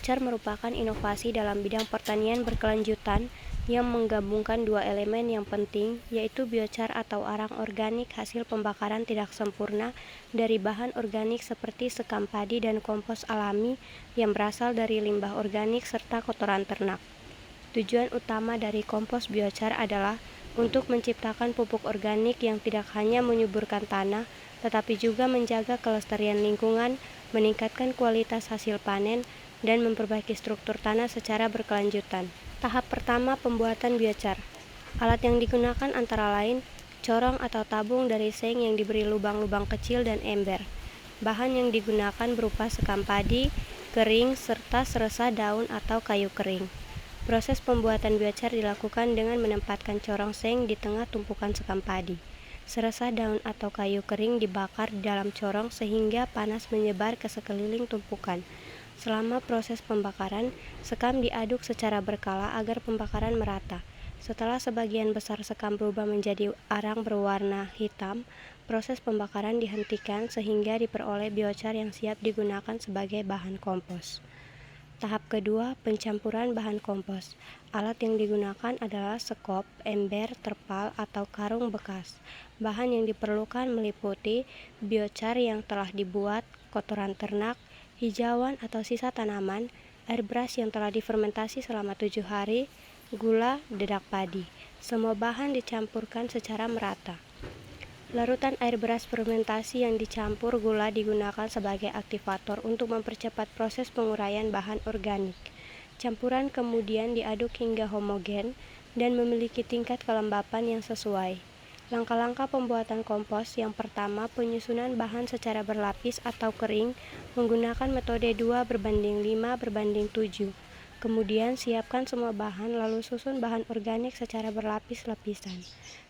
Biochar merupakan inovasi dalam bidang pertanian berkelanjutan yang menggabungkan dua elemen yang penting, yaitu biochar atau arang organik hasil pembakaran tidak sempurna dari bahan organik seperti sekam padi dan kompos alami yang berasal dari limbah organik serta kotoran ternak. Tujuan utama dari kompos biochar adalah untuk menciptakan pupuk organik yang tidak hanya menyuburkan tanah, tetapi juga menjaga kelestarian lingkungan, meningkatkan kualitas hasil panen, dan memperbaiki struktur tanah secara berkelanjutan. Tahap pertama, pembuatan biochar. Alat yang digunakan antara lain corong atau tabung dari seng yang diberi lubang-lubang kecil dan ember. Bahan yang digunakan berupa sekam padi, kering, serta seresa daun atau kayu kering. Proses pembuatan biochar dilakukan dengan menempatkan corong seng di tengah tumpukan sekam padi. Seresa daun atau kayu kering dibakar di dalam corong sehingga panas menyebar ke sekeliling tumpukan. Selama proses pembakaran, sekam diaduk secara berkala agar pembakaran merata. Setelah sebagian besar sekam berubah menjadi arang berwarna hitam, proses pembakaran dihentikan sehingga diperoleh biochar yang siap digunakan sebagai bahan kompos. Tahap kedua, pencampuran bahan kompos. Alat yang digunakan adalah sekop, ember, terpal, atau karung bekas. Bahan yang diperlukan meliputi biochar yang telah dibuat, kotoran ternak, hijauan atau sisa tanaman, air beras yang telah difermentasi selama 7 hari, gula, dedak padi. Semua bahan dicampurkan secara merata. Larutan air beras fermentasi yang dicampur gula digunakan sebagai aktivator untuk mempercepat proses penguraian bahan organik. Campuran kemudian diaduk hingga homogen dan memiliki tingkat kelembapan yang sesuai. Langkah-langkah pembuatan kompos: yang pertama, penyusunan bahan secara berlapis atau kering menggunakan metode 2:5:7. Kemudian siapkan semua bahan lalu susun bahan organik secara berlapis-lapisan.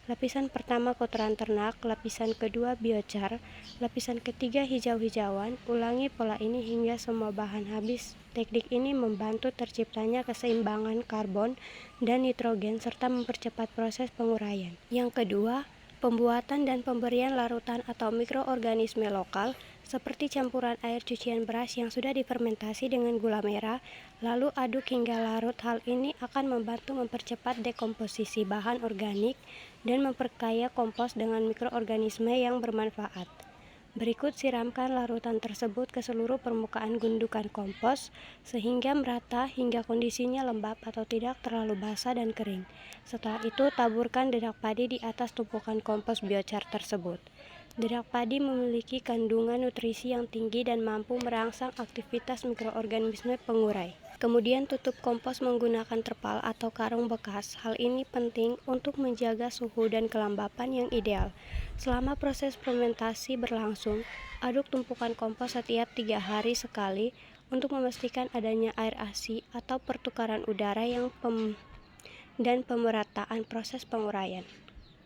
Lapisan pertama kotoran ternak, lapisan kedua biochar, lapisan ketiga hijau-hijauan. Ulangi pola ini hingga semua bahan habis. Teknik ini membantu terciptanya keseimbangan karbon dan nitrogen serta mempercepat proses penguraian. Yang kedua, pembuatan dan pemberian larutan atau mikroorganisme lokal seperti campuran air cucian beras yang sudah difermentasi dengan gula merah, lalu aduk hingga larut. Hal ini akan membantu mempercepat dekomposisi bahan organik dan memperkaya kompos dengan mikroorganisme yang bermanfaat. Berikut siramkan larutan tersebut ke seluruh permukaan gundukan kompos sehingga merata hingga kondisinya lembab atau tidak terlalu basah dan kering. Setelah itu taburkan dedak padi di atas tumpukan kompos biochar tersebut. Dedak padi memiliki kandungan nutrisi yang tinggi dan mampu merangsang aktivitas mikroorganisme pengurai. Kemudian tutup kompos menggunakan terpal atau karung bekas. Hal ini penting untuk menjaga suhu dan kelembapan yang ideal. Selama proses fermentasi berlangsung, aduk tumpukan kompos setiap 3 hari sekali untuk memastikan adanya air ASI atau pertukaran udara dan pemerataan proses penguraian.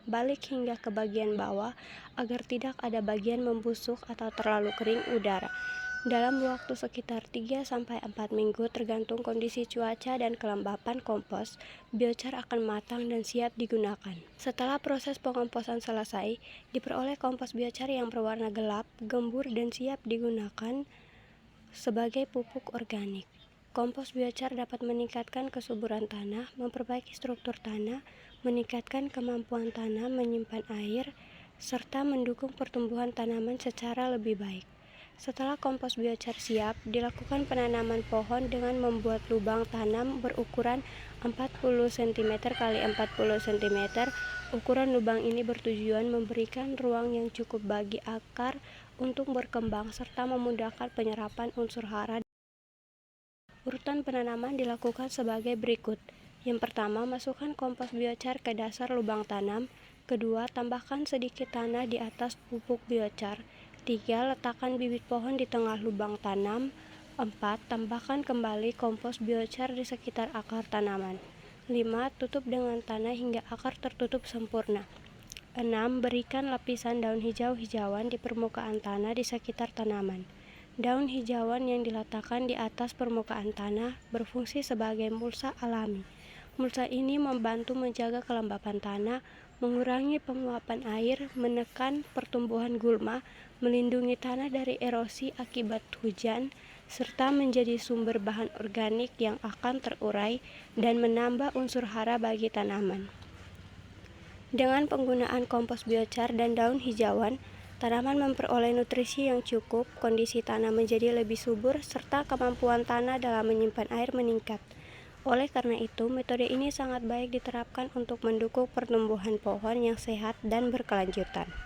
Balik hingga ke bagian bawah agar tidak ada bagian membusuk atau terlalu kering udara. Dalam waktu sekitar 3-4 minggu tergantung kondisi cuaca dan kelembapan kompos, biochar akan matang dan siap digunakan. Setelah proses pengomposan selesai, diperoleh kompos biochar yang berwarna gelap, gembur, dan siap digunakan sebagai pupuk organik. Kompos biochar dapat meningkatkan kesuburan tanah, memperbaiki struktur tanah, meningkatkan kemampuan tanah menyimpan air, serta mendukung pertumbuhan tanaman secara lebih baik. Setelah kompos biochar siap, dilakukan penanaman pohon dengan membuat lubang tanam berukuran 40 cm x 40 cm. Ukuran lubang ini bertujuan memberikan ruang yang cukup bagi akar untuk berkembang serta memudahkan penyerapan unsur hara. Urutan penanaman dilakukan sebagai berikut. Yang pertama, masukkan kompos biochar ke dasar lubang tanam. Kedua, tambahkan sedikit tanah di atas pupuk biochar. 3. Letakkan bibit pohon di tengah lubang tanam. 4. Tambahkan kembali kompos biochar di sekitar akar tanaman. 5. Tutup dengan tanah hingga akar tertutup sempurna. 6. Berikan lapisan daun hijau-hijauan di permukaan tanah di sekitar tanaman. Daun hijauan yang diletakkan di atas permukaan tanah berfungsi sebagai mulsa alami. Mulsa ini membantu menjaga kelembapan tanah, mengurangi penguapan air, menekan pertumbuhan gulma, melindungi tanah dari erosi akibat hujan, serta menjadi sumber bahan organik yang akan terurai dan menambah unsur hara bagi tanaman. Dengan penggunaan kompos biochar dan daun hijauan, tanaman memperoleh nutrisi yang cukup, kondisi tanah menjadi lebih subur, serta kemampuan tanah dalam menyimpan air meningkat. Oleh karena itu, metode ini sangat baik diterapkan untuk mendukung pertumbuhan pohon yang sehat dan berkelanjutan.